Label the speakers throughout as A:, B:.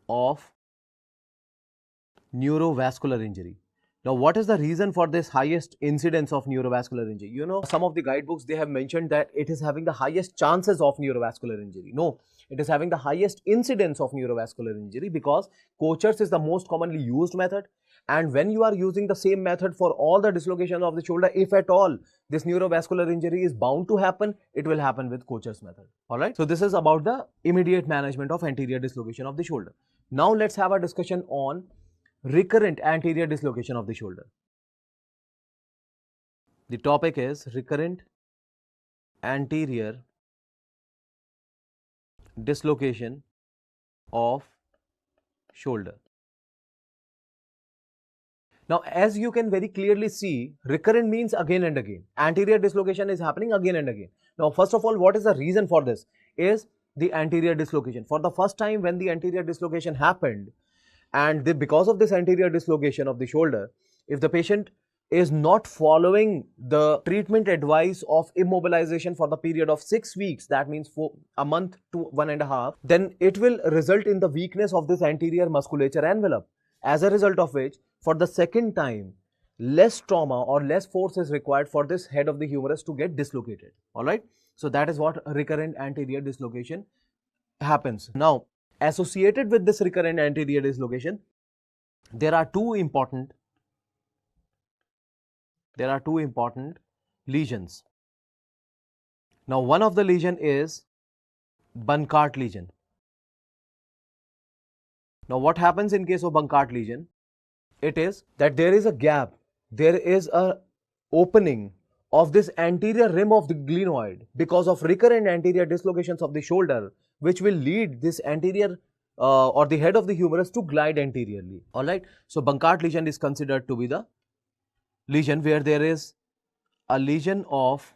A: of neurovascular injury. Now, what is the reason for this highest incidence of neurovascular injury? You know, some of the guidebooks, they have mentioned that it is having the highest chances of neurovascular injury. No, it is having the highest incidence of neurovascular injury because Kocher's is the most commonly used method. And when you are using the same method for all the dislocations of the shoulder, if at all this neurovascular injury is bound to happen, it will happen with Kocher's method. All right. So this is about the immediate management of anterior dislocation of the shoulder. Now let's have a discussion on recurrent anterior dislocation of the shoulder. The topic is recurrent anterior dislocation of shoulder. Now, as you can very clearly see, recurrent means again and again. Anterior dislocation is happening again and again. Now, first of all, what is the reason for this? Is the anterior dislocation. For the first time when the anterior dislocation happened, and because of this anterior dislocation of the shoulder, if the patient is not following the treatment advice of immobilization for the period of 6 weeks, that means for a month to 1.5, then it will result in the weakness of this anterior musculature envelope. As a result of which, for the second time, less trauma or less force is required for this head of the humerus to get dislocated. Alright. So that is what recurrent anterior dislocation happens. Now, associated with this recurrent anterior dislocation, there are two important lesions. Now, one of the lesion is Buncart lesion. Now, what happens in case of Buncart lesion? It is that there is a gap, there is a opening of this anterior rim of the glenoid because of recurrent anterior dislocations of the shoulder, which will lead this anterior or the head of the humerus to glide anteriorly. Alright. So, Buncart lesion is considered to be the lesion where there is a lesion of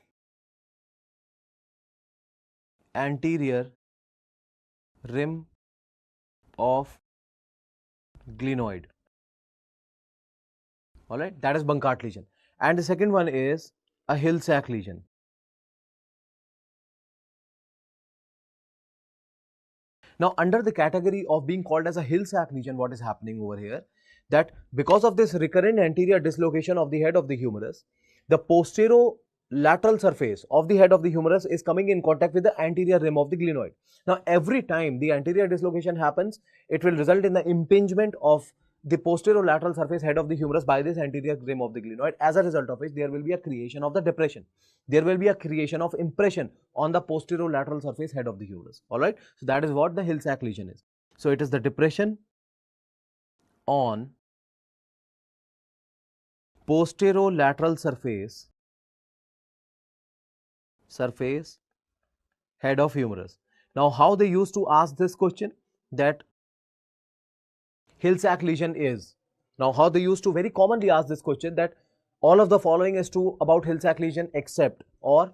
A: anterior rim of glenoid. Alright, that is Buncart lesion. And the second one is a Hill-Sachs lesion. Now, under the category of being called as a Hill-Sachs lesion, what is happening over here? That because of this recurrent anterior dislocation of the head of the humerus, the posterolateral surface of the head of the humerus is coming in contact with the anterior rim of the glenoid. Now, every time the anterior dislocation happens, it will result in the impingement of the posterolateral surface head of the humerus by this anterior rim of the glenoid, as a result of which there will be a creation of the depression. There will be a creation of impression on the posterolateral surface head of the humerus. Alright. So, that is what the Hill-Sachs lesion is. So, it is the depression on posterolateral surface head of humerus. Now, how they used to ask this question, that Hill-Sachs lesion is. Now, how they used to very commonly ask this question, that all of the following is true about Hill-Sachs lesion except, or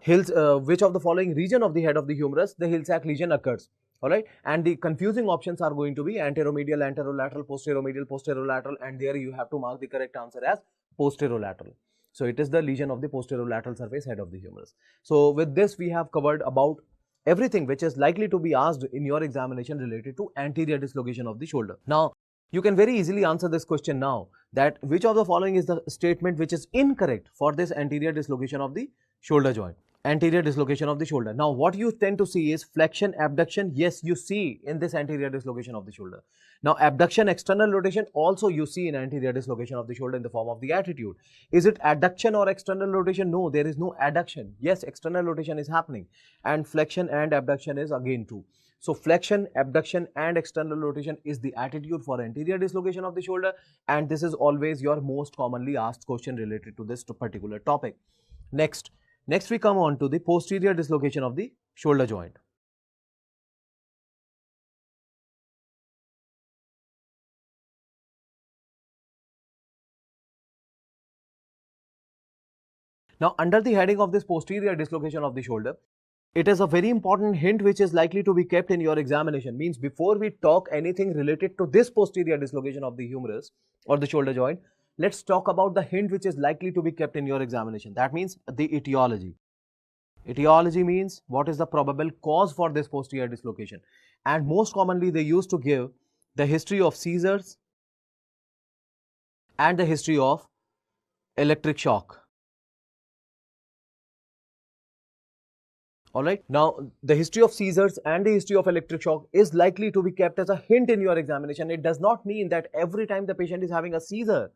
A: which of the following region of the head of the humerus the Hill-Sachs lesion occurs. Alright, and the confusing options are going to be anteromedial, anterolateral, posteromedial, posterolateral, and there you have to mark the correct answer as posterolateral. So, it is the lesion of the posterolateral surface head of the humerus. So, with this we have covered about everything which is likely to be asked in your examination related to anterior dislocation of the shoulder. Now, you can very easily answer this question now, that which of the following is the statement which is incorrect for this anterior dislocation of the shoulder joint. Anterior dislocation of the shoulder. Now, what you tend to see is flexion, abduction. Yes, you see in this anterior dislocation of the shoulder. Now, abduction, external rotation also you see in anterior dislocation of the shoulder in the form of the attitude. Is it adduction or external rotation? No, there is no adduction. Yes, external rotation is happening, and flexion and abduction is again true. So, flexion, abduction and external rotation is the attitude for anterior dislocation of the shoulder, and this is always your most commonly asked question related to this particular topic. Next we come on to the posterior dislocation of the shoulder joint. Now, under the heading of this posterior dislocation of the shoulder, it is a very important hint which is likely to be kept in your examination. Means before we talk anything related to this posterior dislocation of the humerus or the shoulder joint, let's talk about the hint which is likely to be kept in your examination. That means the etiology. Etiology means what is the probable cause for this posterior dislocation, and most commonly they used to give the history of seizures, and the history of electric shock. Alright. Now, the history of seizures and the history of electric shock is likely to be kept as a hint in your examination. It does not mean that every time the patient is having a seizure,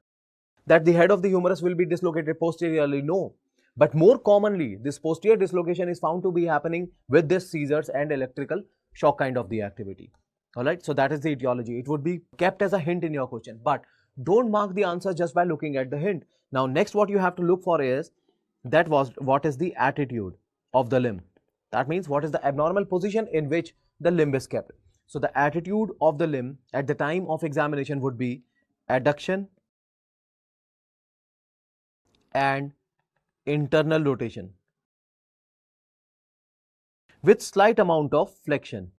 A: that the head of the humerus will be dislocated posteriorly. No. But more commonly, this posterior dislocation is found to be happening with this seizures and electrical shock kind of the activity. Alright. So, that is the etiology. It would be kept as a hint in your question. But don't mark the answer just by looking at the hint. Now, next what you have to look for is what is the attitude of the limb. That means what is the abnormal position in which the limb is kept. So, the attitude of the limb at the time of examination would be adduction and internal rotation with slight amount of flexion.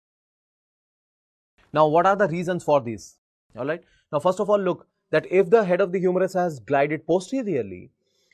A: Now, what are the reasons for this? Alright. Now, first of all, look that if the head of the humerus has glided posteriorly,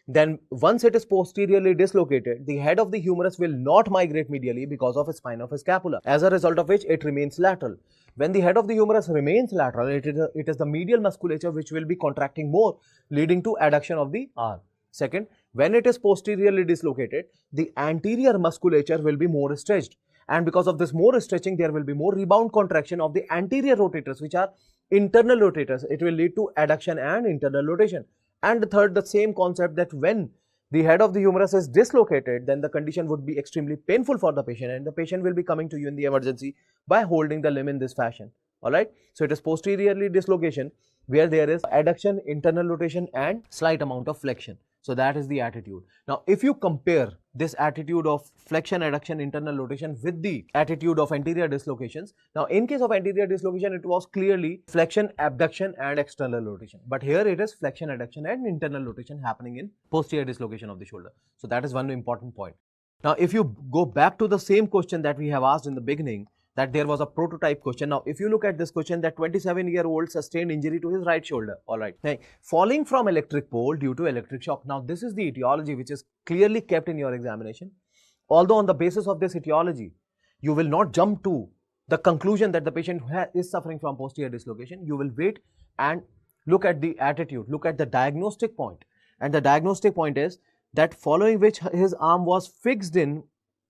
A: then once it is posteriorly dislocated, the head of the humerus will not migrate medially because of a spine of a scapula, as a result of which it remains lateral. When the head of the humerus remains lateral, it is the medial musculature which will be contracting more, leading to adduction of the arm. Second, when it is posteriorly dislocated, the anterior musculature will be more stretched, and because of this more stretching, there will be more rebound contraction of the anterior rotators, which are internal rotators. It will lead to adduction and internal rotation. And the third, the same concept, that when the head of the humerus is dislocated, then the condition would be extremely painful for the patient, and the patient will be coming to you in the emergency by holding the limb in this fashion. Alright. So, it is posteriorly dislocation where there is adduction, internal rotation and slight amount of flexion. So, that is the attitude. Now, if you compare this attitude of flexion, adduction, internal rotation with the attitude of anterior dislocations, now in case of anterior dislocation, it was clearly flexion, abduction and external rotation. But here it is flexion, adduction and internal rotation happening in posterior dislocation of the shoulder. So, that is one important point. Now, if you go back to the same question that we have asked in the beginning, that there was a prototype question. Now, if you look at this question, that 27-year-old sustained injury to his right shoulder. Alright. Now, falling from electric pole due to electric shock. Now, this is the etiology which is clearly kept in your examination. Although on the basis of this etiology, you will not jump to the conclusion that the patient is suffering from posterior dislocation. You will wait and look at the attitude, look at the diagnostic point. And the diagnostic point is that following which his arm was fixed in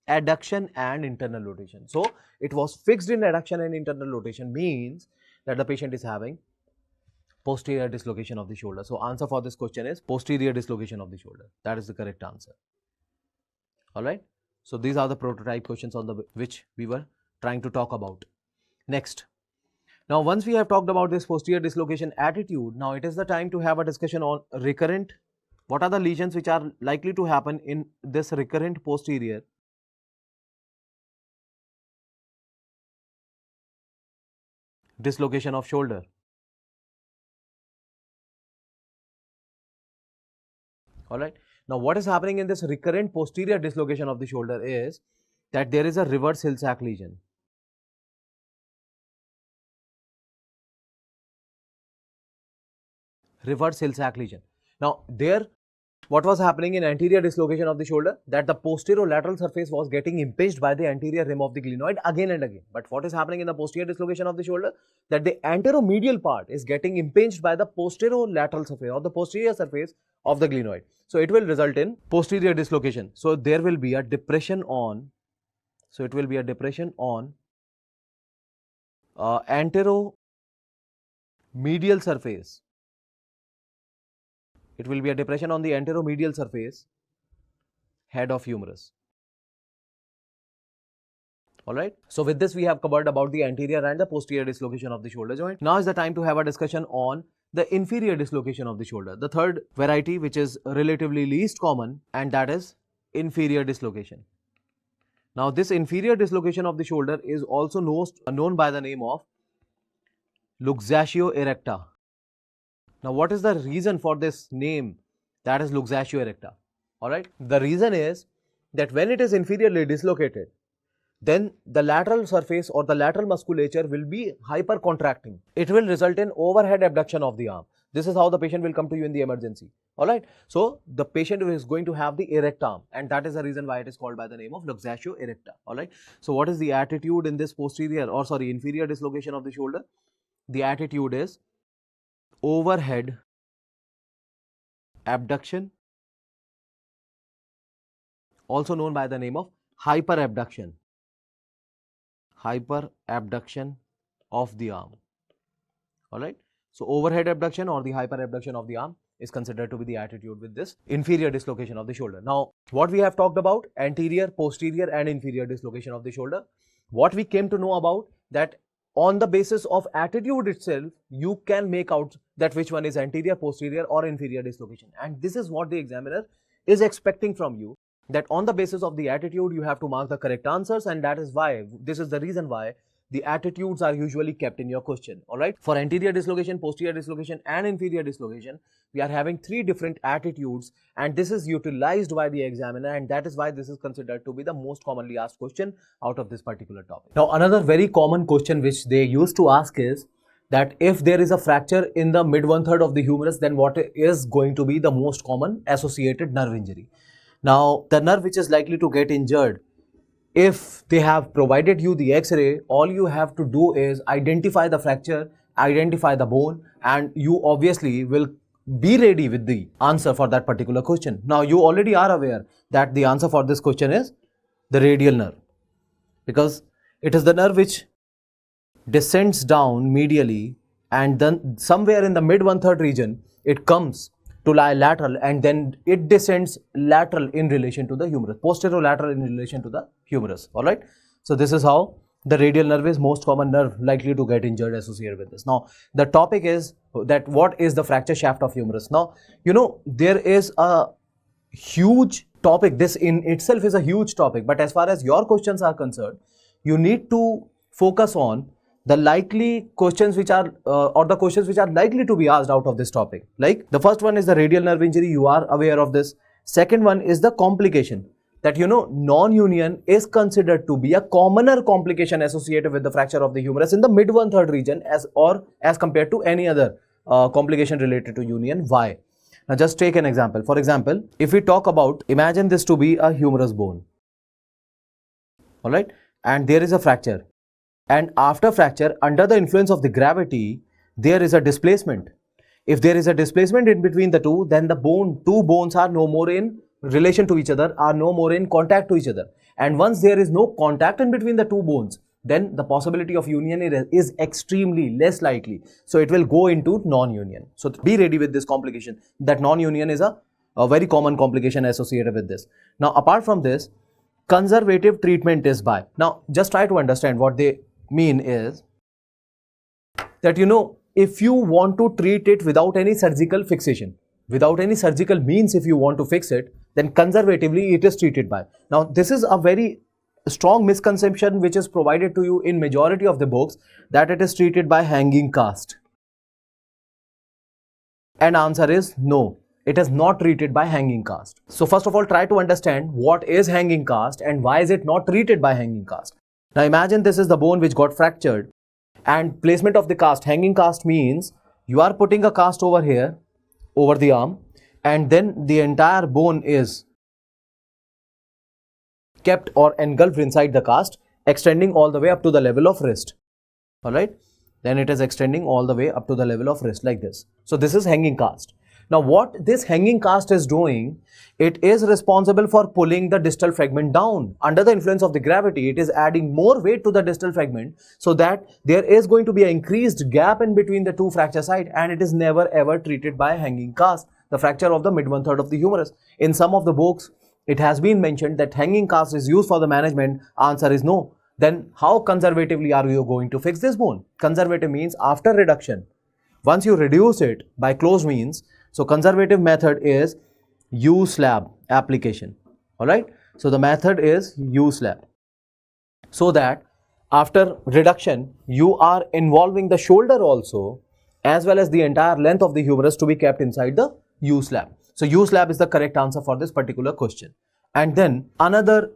A: adduction and internal rotation. So, it was fixed in adduction and internal rotation means that the patient is having posterior dislocation of the shoulder. So, answer for this question is posterior dislocation of the shoulder. That is the correct answer. Alright. So, these are the prototype questions on the which we were trying to talk about. Next. Now, once we have talked about this posterior dislocation attitude, now it is the time to have a discussion on recurrent. What are the lesions which are likely to happen in this recurrent posterior dislocation of shoulder? Alright. Now, what is happening in this recurrent posterior dislocation of the shoulder is that there is a reverse Hill-Sachs lesion. Reverse Hill-Sachs lesion. Now, what was happening in anterior dislocation of the shoulder? That the posterolateral surface was getting impinged by the anterior rim of the glenoid again and again. But what is happening in the posterior dislocation of the shoulder? That the anteromedial part is getting impinged by the posterolateral surface or the posterior surface of the glenoid. So, it will result in posterior dislocation. So, there will be a depression on, anteromedial surface. It will be a depression on the anteromedial surface head of humerus. Alright. So, with this we have covered about the anterior and the posterior dislocation of the shoulder joint. Now is the time to have a discussion on the inferior dislocation of the shoulder. The third variety which is relatively least common, and that is inferior dislocation. Now, this inferior dislocation of the shoulder is also known by the name of luxatio erecta. Now, what is the reason for this name, that is luxatio erecta? Alright. The reason is that when it is inferiorly dislocated, then the lateral surface or the lateral musculature will be hypercontracting. It will result in overhead abduction of the arm. This is how the patient will come to you in the emergency. Alright. So, the patient is going to have the erect arm, and that is the reason why it is called by the name of luxatio erecta. Alright. So, what is the attitude in this inferior dislocation of the shoulder? the attitude is overhead abduction, also known by the name of hyperabduction. Hyperabduction of the arm. Alright. So overhead abduction or the hyperabduction of the arm is considered to be the attitude with this inferior dislocation of the shoulder. Now, what we have talked about, anterior, posterior and inferior dislocation of the shoulder. What we came to know about, that on the basis of attitude itself, you can make out that which one is anterior, posterior or inferior dislocation. And this is what the examiner is expecting from you, that on the basis of the attitude, you have to mark the correct answers, and that is why, this is the reason why the attitudes are usually kept in your question. Alright. For anterior dislocation, posterior dislocation and inferior dislocation, we are having 3 different attitudes, and this is utilized by the examiner, and that is why this is considered to be the most commonly asked question out of this particular topic. Now, another very common question which they used to ask is that if there is a fracture in the mid 1/3 of the humerus, then what is going to be the most common associated nerve injury? Now, the nerve which is likely to get injured, if they have provided you the X-ray, all you have to do is identify the fracture, identify the bone, and you obviously will be ready with the answer for that particular question. Now, you already are aware that the answer for this question is the radial nerve, because it is the nerve which descends down medially, and then somewhere in the mid 1/3 region, it comes to lie lateral, and then it descends lateral in relation to the humerus, posterolateral in relation to the humerus. Alright. So, this is how the radial nerve is most common nerve likely to get injured associated with this. Now, the topic is that what is the fracture shaft of humerus. Now, you know, there is a huge topic. This in itself is a huge topic, but as far as your questions are concerned, you need to focus on the likely questions which are or the questions which are likely to be asked out of this topic. Like, the first one is the radial nerve injury, you are aware of this. Second one is the complication, that you know, non-union is considered to be a commoner complication associated with the fracture of the humerus in the mid 1/3 region as compared to any other complication related to union. Why? Now, just take an example. For example, if we talk about, imagine this to be a humerus bone, alright, and there is a fracture. And after fracture, under the influence of the gravity, there is a displacement. If there is a displacement in between the two, then the two bones are no more in relation to each other, are no more in contact to each other. And once there is no contact in between the two bones, then the possibility of union is extremely less likely. So, it will go into non-union. So, be ready with this complication, that non-union is a very common complication associated with this. Now, apart from this, conservative treatment is by. Now, just try to understand what they mean is that, you know, if you want to treat it without any surgical fixation, without any surgical means, if you want to fix it, then conservatively it is treated by. Now, this is a very strong misconception which is provided to you in majority of the books, that it is treated by hanging cast. And answer is no, it is not treated by hanging cast. So, first of all, try to understand what is hanging cast and why is it not treated by hanging cast. Now, imagine this is the bone which got fractured, and placement of the cast. Hanging cast means you are putting a cast over here, over the arm, and then the entire bone is kept or engulfed inside the cast, extending all the way up to the level of wrist. Alright, then it is extending all the way up to the level of wrist like this. So, this is hanging cast. Now, what this hanging cast is doing, it is responsible for pulling the distal fragment down. Under the influence of the gravity, it is adding more weight to the distal fragment, so that there is going to be an increased gap in between the two fracture sites, and it is never ever treated by hanging cast, the fracture of the mid 1/3 of the humerus. In some of the books, it has been mentioned that hanging cast is used for the management. Answer is no. Then how conservatively are you going to fix this bone? Conservative means after reduction. Once you reduce it by closed means, so conservative method is U-slab application. Alright. So, the method is U-slab. So that after reduction, you are involving the shoulder also, as well as the entire length of the humerus to be kept inside the U-slab. So, U-slab is the correct answer for this particular question. And then another